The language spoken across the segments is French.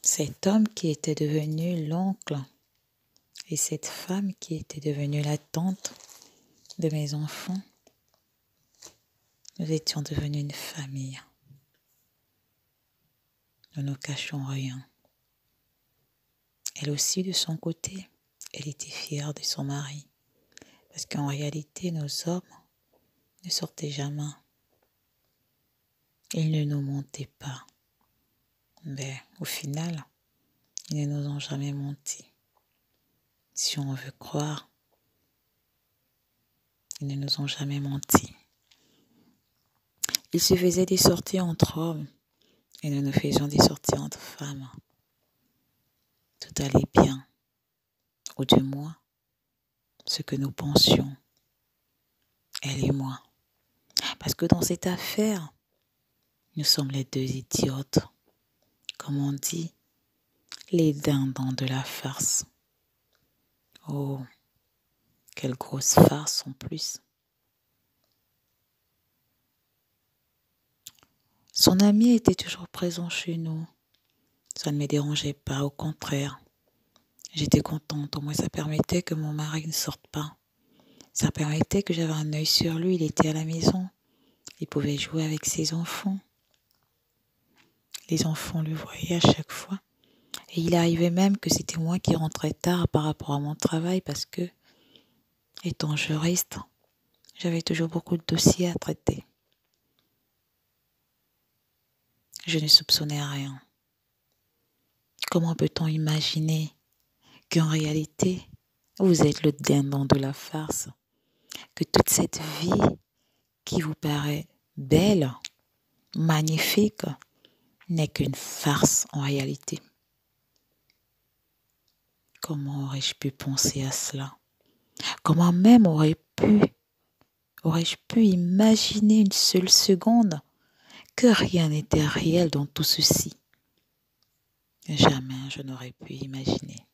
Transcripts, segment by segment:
cet homme qui était devenu l'oncle et cette femme qui était devenue la tante de mes enfants, nous étions devenus une famille. Nous ne cachions rien. Elle aussi, de son côté, elle était fière de son mari. Parce qu'en réalité, nos hommes ne sortaient jamais. Ils ne nous mentaient pas. Mais au final, ils ne nous ont jamais menti. Si on veut croire, ils ne nous ont jamais menti. Ils se faisaient des sorties entre hommes et nous nous faisions des sorties entre femmes. Tout allait bien, ou du moins, ce que nous pensions, elle et moi. Parce que dans cette affaire, nous sommes les deux idiotes. Comme on dit, les dindons de la farce. Oh, quelle grosse farce en plus. Son ami était toujours présent chez nous. Ça ne me dérangeait pas, au contraire. J'étais contente, au moins ça permettait que mon mari ne sorte pas. Ça permettait que j'avais un œil sur lui, il était à la maison. Il pouvait jouer avec ses enfants. Les enfants le voyaient à chaque fois. Et il arrivait même que c'était moi qui rentrais tard par rapport à mon travail parce que, étant juriste, j'avais toujours beaucoup de dossiers à traiter. Je ne soupçonnais rien. Comment peut-on imaginer qu'en réalité, vous êtes le dindon de la farce, que toute cette vie qui vous paraît belle, magnifique, n'est qu'une farce en réalité? Comment aurais-je pu penser à cela? Comment même aurais-je pu imaginer une seule seconde que rien n'était réel dans tout ceci? Jamais je n'aurais pu imaginer.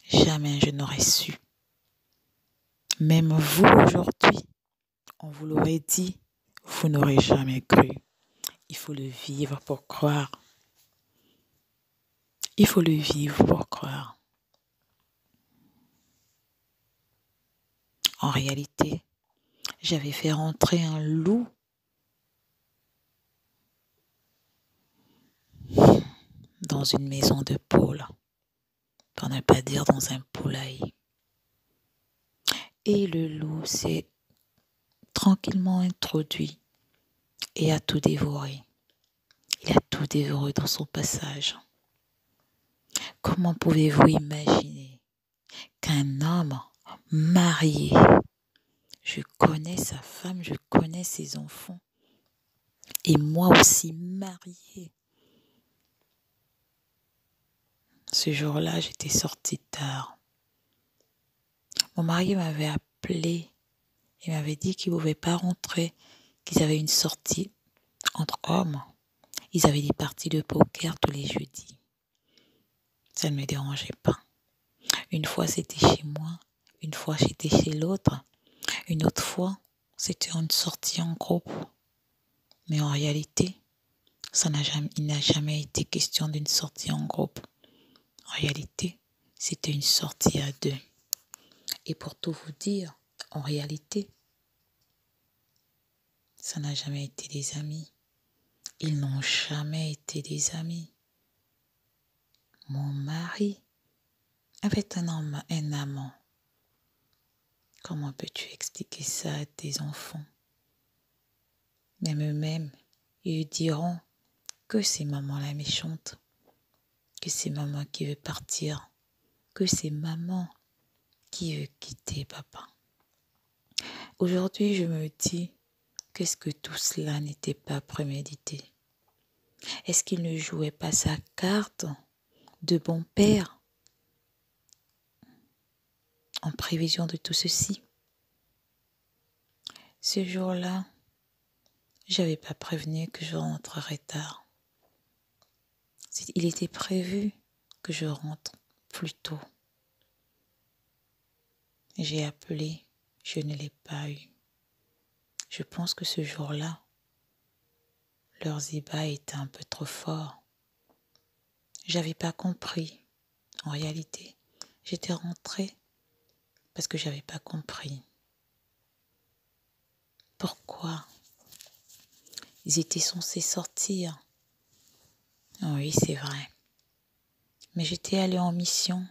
Jamais je n'aurais su. Même vous aujourd'hui, on vous l'aurait dit, vous n'aurez jamais cru. Il faut le vivre pour croire. Il faut le vivre pour croire. En réalité, j'avais fait rentrer un loup dans une maison de poule, pour ne pas dire dans un poulailler. Et le loup s'est tranquillement introduit et a tout dévoré. Il a tout dévoré dans son passage. Comment pouvez-vous imaginer qu'un homme marié, je connais sa femme, je connais ses enfants, et moi aussi mariée. Ce jour-là, j'étais sortie tard. Mon mari m'avait appelé et m'avait dit qu'il ne pouvait pas rentrer, qu'ils avaient une sortie entre hommes. Ils avaient des parties de poker tous les jeudis. Ça ne me dérangeait pas. Une fois, c'était chez moi. Une fois, j'étais chez l'autre. Une autre fois, c'était une sortie en groupe. Mais en réalité, il n'a jamais été question d'une sortie en groupe. En réalité, c'était une sortie à deux. Et pour tout vous dire, en réalité, ça n'a jamais été des amis. Ils n'ont jamais été des amis. Mon mari avait un amant. Comment peux-tu expliquer ça à tes enfants? Même eux-mêmes, ils diront que c'est maman la méchante, que c'est maman qui veut partir, que c'est maman qui veut quitter papa. Aujourd'hui, je me dis, qu'est-ce que tout cela n'était pas prémédité? Est-ce qu'il ne jouait pas sa carte de bon père en prévision de tout ceci? Ce jour-là, j'avais pas prévenu que je rentrerais tard. Il était prévu que je rentre plus tôt. J'ai appelé, je ne l'ai pas eu. Je pense que ce jour-là, leur ziba était un peu trop fort. J'avais pas compris. En réalité, j'étais rentrée parce que j'avais pas compris. Pourquoi ils étaient censés sortir? Oui, c'est vrai. Mais j'étais allée en mission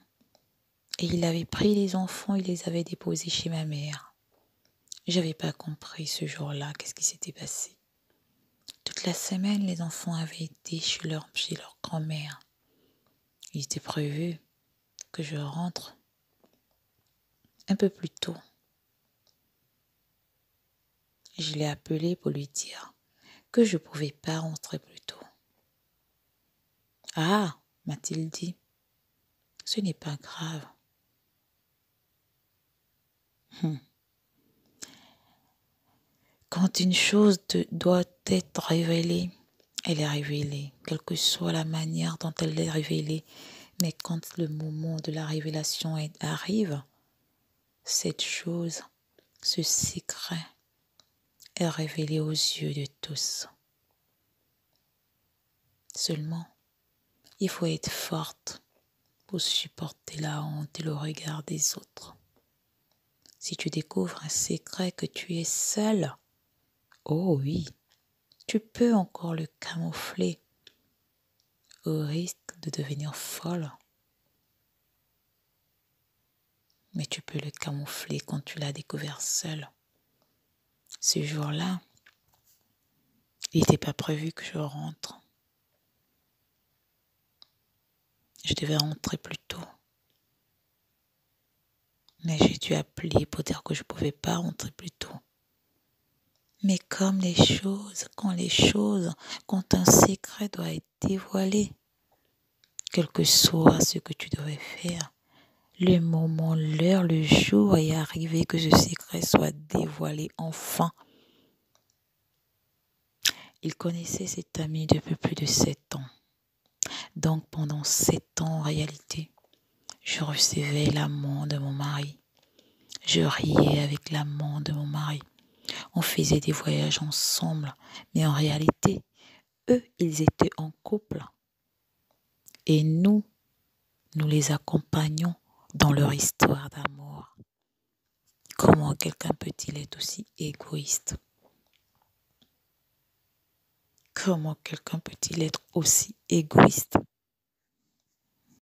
et il avait pris les enfants, il les avait déposés chez ma mère. J'avais pas compris ce jour-là, qu'est-ce qui s'était passé. Toute la semaine, les enfants avaient été chez leur grand-mère. Il était prévu que je rentre un peu plus tôt. Je l'ai appelé pour lui dire que je ne pouvais pas rentrer plus tôt. Ah, m'a-t-il dit, ce n'est pas grave. Quand une chose doit être révélée, elle est révélée, quelle que soit la manière dont elle est révélée. Mais quand le moment de la révélation arrive, cette chose, ce secret, est révélé aux yeux de tous. Seulement, il faut être forte pour supporter la honte et le regard des autres. Si tu découvres un secret que tu es seule, oh oui, tu peux encore le camoufler au risque de devenir folle. Mais tu peux le camoufler quand tu l'as découvert seule. Ce jour-là, il n'était pas prévu que je rentre. Je devais rentrer plus tôt. Mais j'ai dû appeler pour dire que je ne pouvais pas rentrer plus tôt. Mais quand un secret doit être dévoilé, quel que soit ce que tu devais faire, le moment, l'heure, le jour est arrivé que ce secret soit dévoilé enfin. Il connaissait cet ami depuis plus de 7 ans. Donc pendant 7 ans en réalité, je recevais l'amant de mon mari. Je riais avec l'amant de mon mari. On faisait des voyages ensemble, mais en réalité, eux, ils étaient en couple. Et nous les accompagnons dans leur histoire d'amour. Comment quelqu'un peut-il être aussi égoïste? Comment quelqu'un peut-il être aussi égoïste?